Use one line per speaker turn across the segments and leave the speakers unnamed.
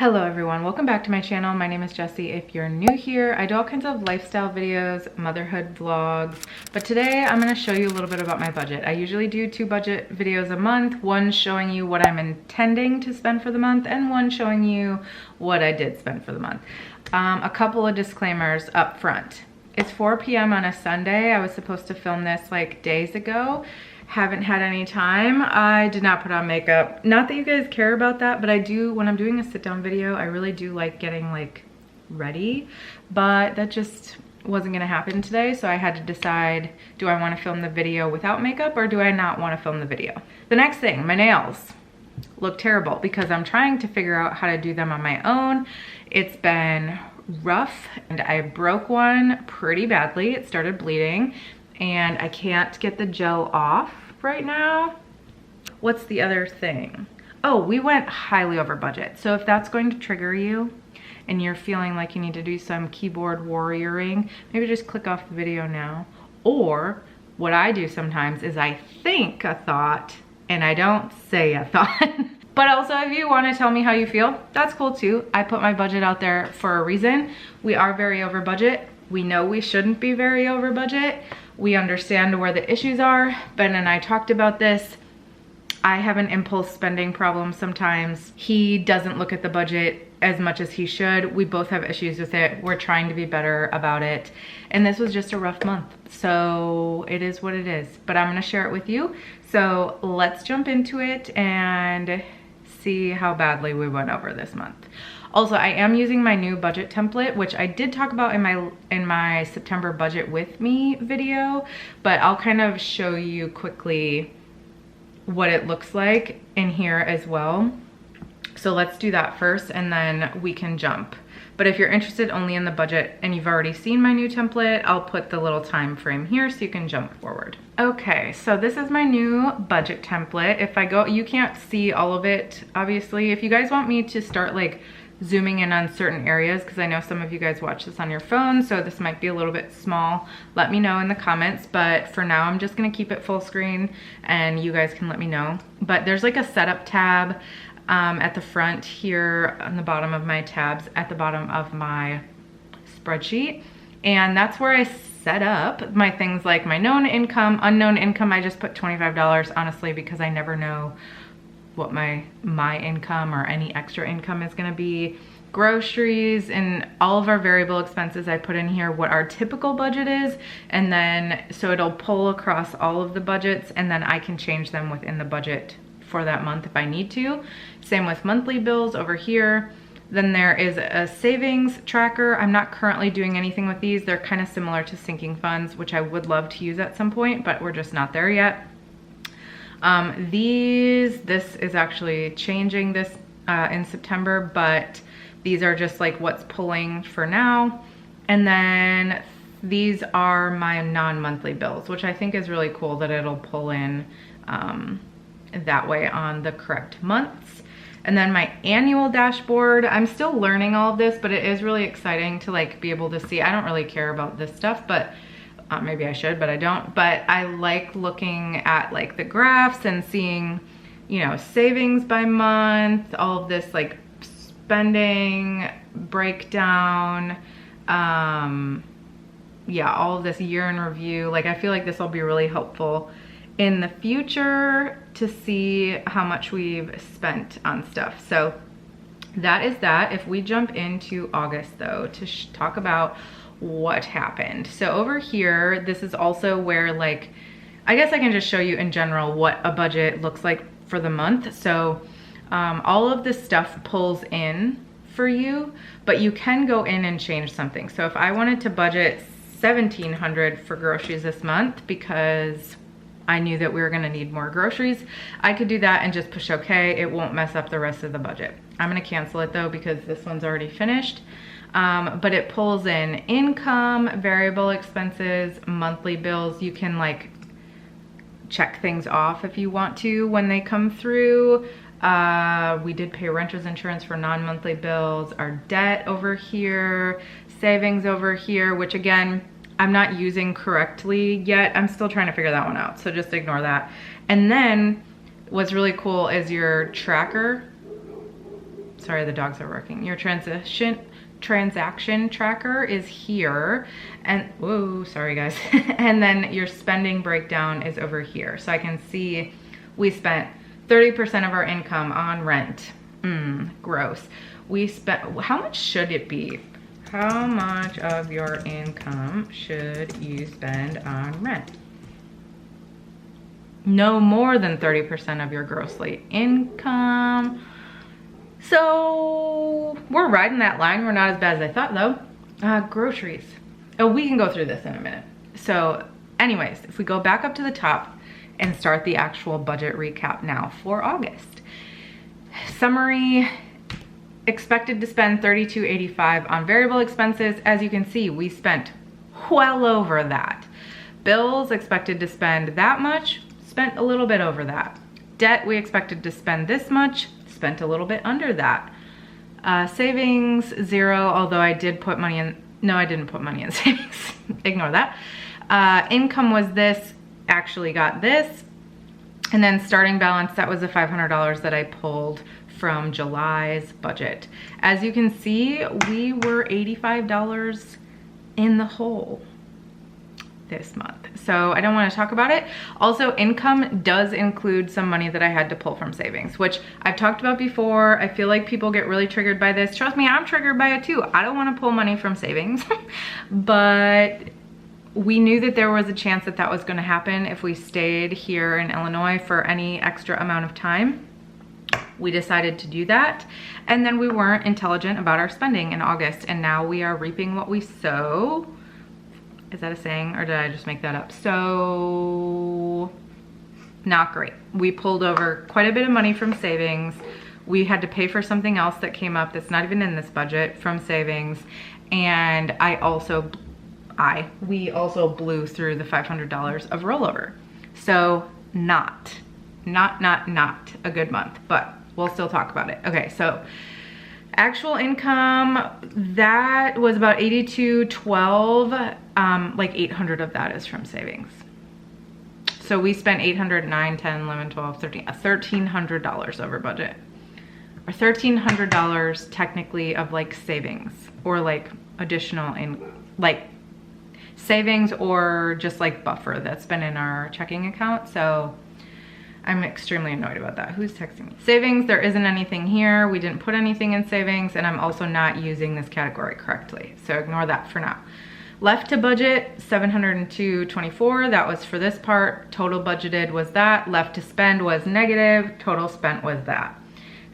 Hello everyone, welcome back to my channel. My name is Jessie. If you're new here, I do all kinds of lifestyle videos, motherhood vlogs, but today I'm going to show you a little bit about my budget. I usually do 2 budget videos a month, one showing you what I'm intending to spend for the month and one showing you what I did spend for the month. A couple of disclaimers up front. It's 4 p.m. on a Sunday. I was supposed to film this like days ago. Haven't had any time. I did not put on makeup. Not that you guys care about that, but I do, when I'm doing a sit down video, I really do like getting like ready, but that just wasn't gonna happen today. So I had to decide, do I wanna film the video without makeup or do I not wanna film the video? The next thing, my nails look terrible because I'm trying to figure out how to do them on my own. It's been rough and I broke one pretty badly. It started bleeding and I can't get the gel off right now. What's the other thing? Oh, we went highly over budget. So if that's going to trigger you and you're feeling like you need to do some keyboard warrioring, maybe just click off the video now. Or what I do sometimes is I think a thought and I don't say a thought. But also if you want to tell me how you feel, that's cool too. I put my budget out there for a reason. We are very over budget. We know we shouldn't be very over budget. We understand where the issues are. Ben and I talked about this. I have an impulse spending problem sometimes. He doesn't look at the budget as much as he should. We both have issues with it. We're trying to be better about it. And this was just a rough month. So it is what it is. But I'm gonna share it with you. So let's jump into it and see how badly we went over this month. Also, I am using my new budget template, which I did talk about in my September budget with me video, but I'll kind of show you quickly what it looks like in here as well. So let's do that first and then we can jump. But if you're interested only in the budget and you've already seen my new template, I'll put the little time frame here so you can jump forward. Okay, so this is my new budget template. If I go, you can't see all of it, obviously. If you guys want me to start like zooming in on certain areas, because I know some of you guys watch this on your phone, so this might be a little bit small, let me know in the comments. But for now, I'm just gonna keep it full screen and you guys can let me know. But there's like a setup tab at the front here on the bottom of my tabs, at the bottom of my spreadsheet. And that's where I set up my things like my known income, unknown income. I just put $25 honestly, because I never know what my income or any extra income is gonna be. Groceries and all of our variable expenses, I put in here what our typical budget is, and then so it'll pull across all of the budgets and then I can change them within the budget for that month if I need to. Same with monthly bills over here. Then there is a savings tracker. I'm not currently doing anything with these. They're kind of similar to sinking funds, which I would love to use at some point, but we're just not there yet. This is actually changing this in September, but these are just like what's pulling for now. And then these are my non-monthly bills, which I think is really cool that it'll pull in that way on the correct months. And then my annual dashboard, I'm still learning all of this, but it is really exciting to like be able to see. I don't really care about this stuff, but maybe I should, but I don't. But I like looking at like the graphs and seeing, you know, savings by month, all of this like spending breakdown, yeah, all of this year in review. Like I feel like this will be really helpful in the future to see how much we've spent on stuff. So that is that. If we jump into August though, to talk about what happened. So over here, this is also where like, I guess I can just show you in general what a budget looks like for the month. So all of this stuff pulls in for you, but you can go in and change something. So if I wanted to budget $1,700 for groceries this month because I knew that we were gonna need more groceries, I could do that and just push okay. It won't mess up the rest of the budget. I'm gonna cancel it though because this one's already finished. But it pulls in income, variable expenses, monthly bills. You can like check things off if you want to when they come through. We did pay renter's insurance for non-monthly bills, our debt over here, savings over here, which again, I'm not using correctly yet. I'm still trying to figure that one out, so just ignore that. And then what's really cool is your tracker. sorry, the dogs are working. Your transaction tracker is here, and whoa, sorry guys. And then your spending breakdown is over here. So I can see we spent 30% of our income on rent. Gross. We spent, how much should it be? How much of your income should you spend on rent? No more than 30% of your grossly income. So we're riding that line. We're not as bad as I thought though. Groceries. Oh, we can go through this in a minute. So anyways, if we go back up to the top and start the actual budget recap now for August. Summary, expected to spend $32.85 on variable expenses. As you can see, we spent well over that. Bills, expected to spend that much, spent a little bit over that. Debt, we expected to spend this much, spent a little bit under that. Savings, 0, although I did put money in, no, I didn't put money in savings. Ignore that. Income was this, actually got this. And then starting balance, that was the $500 that I pulled from July's budget. As you can see, we were $85 in the hole this month. So I don't want to talk about it. Also, income does include some money that I had to pull from savings, which I've talked about before. I feel like people get really triggered by this. Trust me, I'm triggered by it too. I don't want to pull money from savings, but we knew that there was a chance that that was going to happen if we stayed here in Illinois for any extra amount of time. We decided to do that, and then we weren't intelligent about our spending in August, and now we are reaping what we sow. Is that a saying, or did I just make that up? So, not great. We pulled over quite a bit of money from savings. We had to pay for something else that came up that's not even in this budget from savings, and we also blew through the $500 of rollover. So not a good month, but we'll still talk about it. Okay, so actual income, that was about $82.12. Like 800 of that is from savings. So we spent $800, $9, $10, $11, $12, $13, $1,300 over budget. Or $1,300 technically of like savings, or like additional in like savings, or just like buffer that's been in our checking account. So I'm extremely annoyed about that. Who's texting me? Savings, there isn't anything here. We didn't put anything in savings, and I'm also not using this category correctly. So ignore that for now. Left to budget, $702.24. That was for this part. Total budgeted was that. Left to spend was negative. Total spent was that.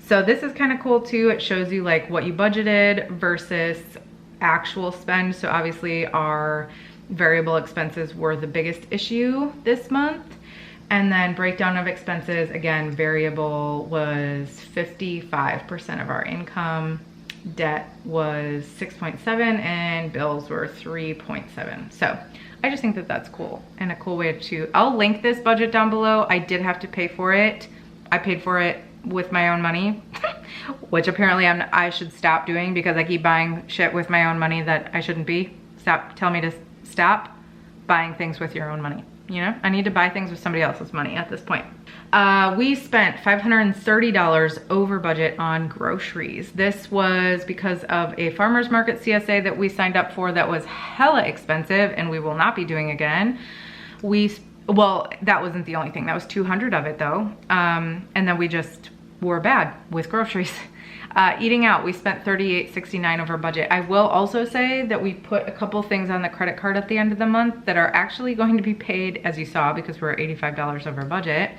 So this is kind of cool too. It shows you like what you budgeted versus actual spend. So obviously our variable expenses were the biggest issue this month. And then breakdown of expenses, again, variable was 55% of our income. Debt was 6.7 and bills were 3.7. So I just think that that's cool, and a cool way to, I'll link this budget down below. I did have to pay for it. I paid for it with my own money, which apparently I should stop doing because I keep buying shit with my own money that I shouldn't be. Tell me to stop buying things with your own money. You know, I need to buy things with somebody else's money at this point. We spent $530 over budget on groceries. This was because of a farmer's market CSA that we signed up for that was hella expensive, and we will not be doing again. Well, that wasn't the only thing. That was 200 of it though. And then we just were bad with groceries. Eating out, we spent $38.69 over budget. I will also say that we put a couple things on the credit card at the end of the month that are actually going to be paid, as you saw, because we're $85 over budget,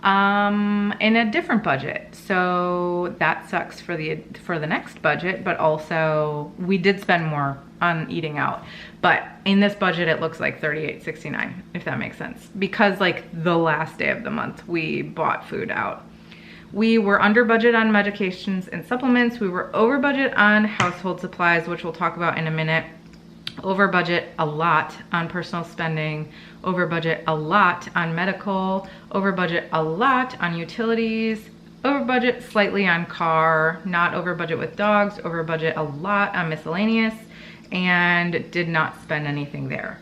in a different budget. So that sucks for the next budget, but also we did spend more on eating out. But in this budget, it looks like $38.69, if that makes sense. Because like the last day of the month, we bought food out. We were under budget on medications and supplements. We were over budget on household supplies, which we'll talk about in a minute. Over budget a lot on personal spending. Over budget a lot on medical. Over budget a lot on utilities. Over budget slightly on car. Not over budget with dogs. Over budget a lot on miscellaneous. And did not spend anything there.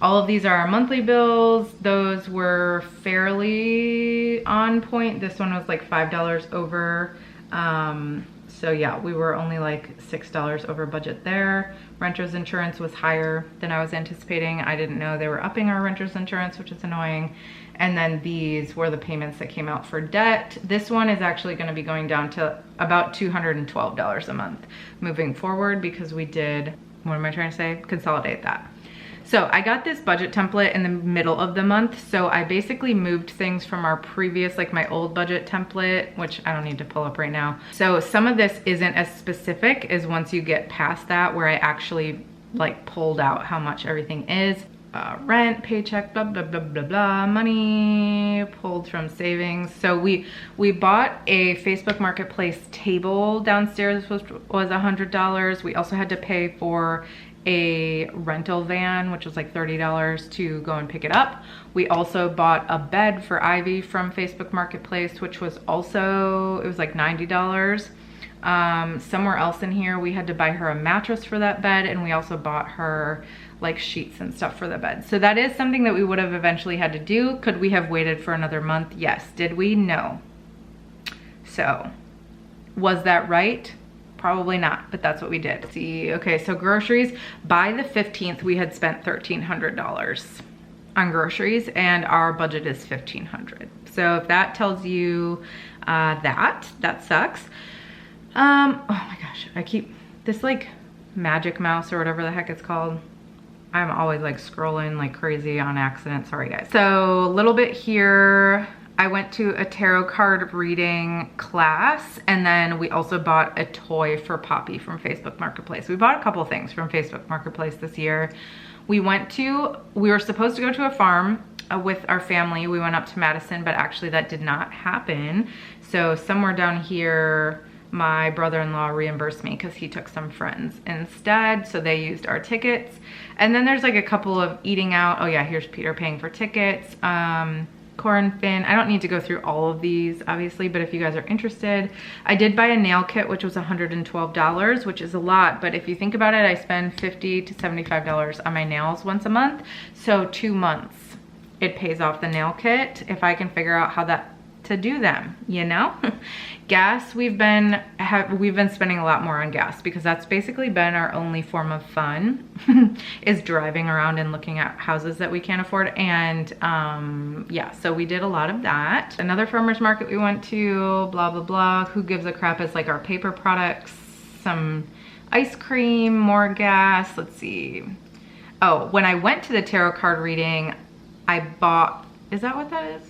All of these are our monthly bills. Those were fairly on point. This one was like $5 over. So yeah, we were only like $6 over budget there. Renter's insurance was higher than I was anticipating. I didn't know they were upping our renter's insurance, which is annoying. And then these were the payments that came out for debt. This one is actually gonna be going down to about $212 a month moving forward, because we did, what am I trying to say? Consolidate that. So I got this budget template in the middle of the month. So I basically moved things from our previous, like my old budget template, which I don't need to pull up right now. So some of this isn't as specific as once you get past that, where I actually like pulled out how much everything is. Rent, paycheck, blah, blah, blah, blah, blah, money pulled from savings. So we bought a Facebook Marketplace table downstairs, which was $100. We also had to pay for a rental van, which was like $30 to go and pick it up. We also bought a bed for Ivy from Facebook Marketplace, which was also, it was like $90. Somewhere else in here, we had to buy her a mattress for that bed, and we also bought her like sheets and stuff for the bed. So that is something that we would have eventually had to do. Could we have waited for another month? Yes. Did we? No. So was that right? Probably not, but that's what we did. See, okay, so groceries, by the 15th, we had spent $1,300 on groceries, and our budget is $1,500. So if that tells you that sucks. Oh my gosh, I keep this like Magic Mouse or whatever the heck it's called. I'm always like scrolling like crazy on accident, sorry guys. So a little bit here. I went to a tarot card reading class, and then we also bought a toy for Poppy from Facebook Marketplace. We bought a couple things from Facebook Marketplace this year. We were supposed to go to a farm with our family. We went up to Madison, but actually that did not happen. So somewhere down here, my brother-in-law reimbursed me because he took some friends instead, so they used our tickets. And then there's like a couple of eating out. Oh yeah, here's Peter paying for tickets. Corn Finn. I don't need to go through all of these obviously, but if you guys are interested, I did buy a nail kit, which was $112, which is a lot, but if you think about it, I spend $50 to $75 on my nails once a month. So 2 months it pays off the nail kit if I can figure out how to do them, you know? Gas, we've been spending a lot more on gas, because that's basically been our only form of fun is driving around and looking at houses that we can't afford. And yeah, so we did a lot of that. Another farmer's market we went to, blah blah blah, who gives a crap, is like our paper products, some ice cream, more gas. Let's see. Oh, when I went to the tarot card reading, I bought, is that what that is?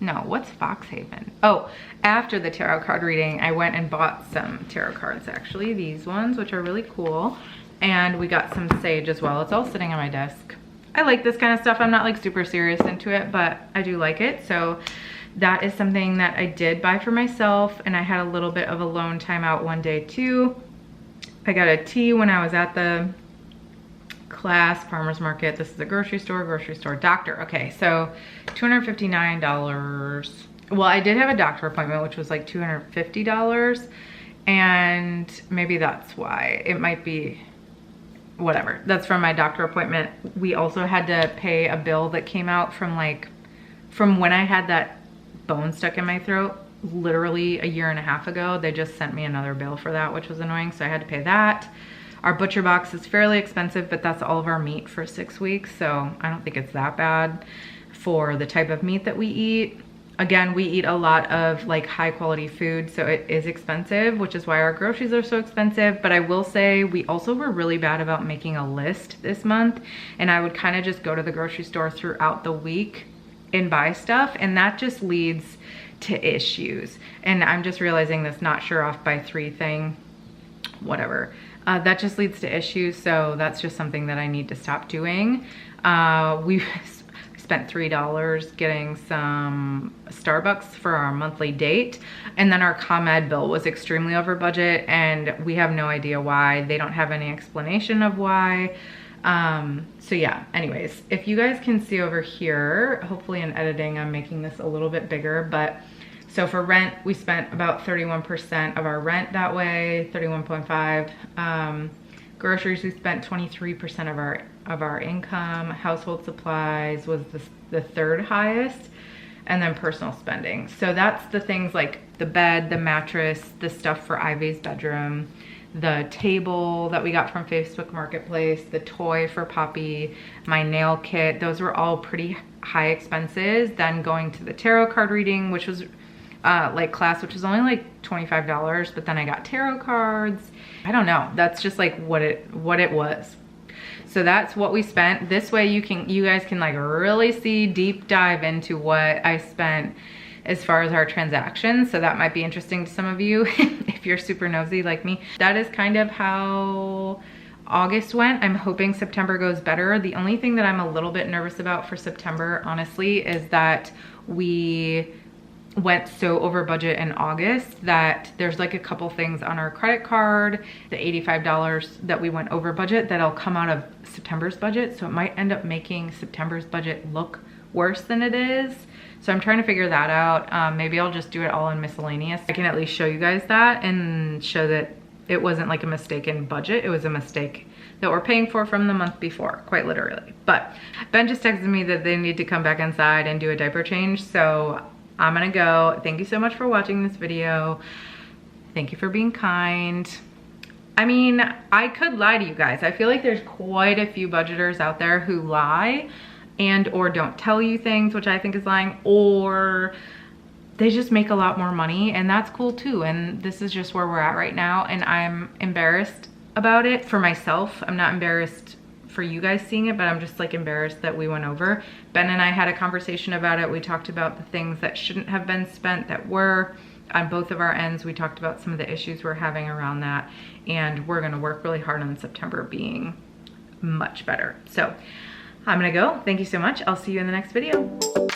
No, what's Foxhaven? Oh, after the tarot card reading, I went and bought some tarot cards, actually, these ones, which are really cool. And we got some sage as well. It's all sitting on my desk. I like this kind of stuff. I'm not like super serious into it, but I do like it. So that is something that I did buy for myself. And I had a little bit of alone time out one day too. I got a tea when I was at the class, farmer's market. This is a grocery store, doctor. Okay, so $259. Well, I did have a doctor appointment, which was like $250, and maybe that's why. It might be, whatever. That's from my doctor appointment. We also had to pay a bill that came out from when I had that bone stuck in my throat, literally a year and a half ago. They just sent me another bill for that, which was annoying, so I had to pay that. Our butcher box is fairly expensive, but that's all of our meat for 6 weeks, so I don't think it's that bad for the type of meat that we eat. Again, we eat a lot of like high quality food, so it is expensive, which is why our groceries are so expensive. But I will say we also were really bad about making a list this month, and I would kind of just go to the grocery store throughout the week and buy stuff, and that just leads to issues. And I'm just realizing this not sure off by 3 thing, whatever. That just leads to issues, so that's just something that I need to stop doing. We spent $3 getting some Starbucks for our monthly date, and then our ComEd bill was extremely over budget, and we have no idea why. They don't have any explanation of why. So yeah, anyways, if you guys can see over here, hopefully in editing I'm making this a little bit bigger, but so for rent, we spent about 31% of our rent that way, 31.5. Groceries, we spent 23% of our income. Household supplies was the 3rd highest. and then personal spending. So that's the things like the bed, the mattress, the stuff for Ivy's bedroom, the table that we got from Facebook Marketplace, the toy for Poppy, my nail kit. Those were all pretty high expenses. Then going to the tarot card reading, which was like class, which was only like $25, but then I got tarot cards. I don't know, that's just like what it was. So that's what we spent. This way you guys can like really see, deep dive into what I spent as far as our transactions. So that might be interesting to some of you if you're super nosy like me. That is kind of how August went. I'm hoping September goes better. The only thing that I'm a little bit nervous about for September, honestly, is that we went so over budget in August that there's like a couple things on our credit card, the $85 that we went over budget, that'll come out of September's budget. So it might end up making September's budget look worse than it is. So I'm trying to figure that out. Maybe I'll just do it all in miscellaneous. I can at least show you guys that and show that it wasn't like a mistaken budget. It was a mistake that we're paying for from the month before, quite literally. But Ben just texted me that they need to come back inside and do a diaper change. So I'm gonna go. Thank you so much for watching this video. Thank you for being kind. I mean, I could lie to you guys. I feel like there's quite a few budgeters out there who lie and or don't tell you things, which I think is lying, or they just make a lot more money, and that's cool too. And this is just where we're at right now, and I'm embarrassed about it for myself. I'm not embarrassed for you guys seeing it, but I'm just like embarrassed that we went over. Ben and I had a conversation about it. We talked about the things that shouldn't have been spent that were on both of our ends. We talked about some of the issues we're having around that, and we're gonna work really hard on September being much better. So I'm gonna go. Thank you so much. I'll see you in the next video.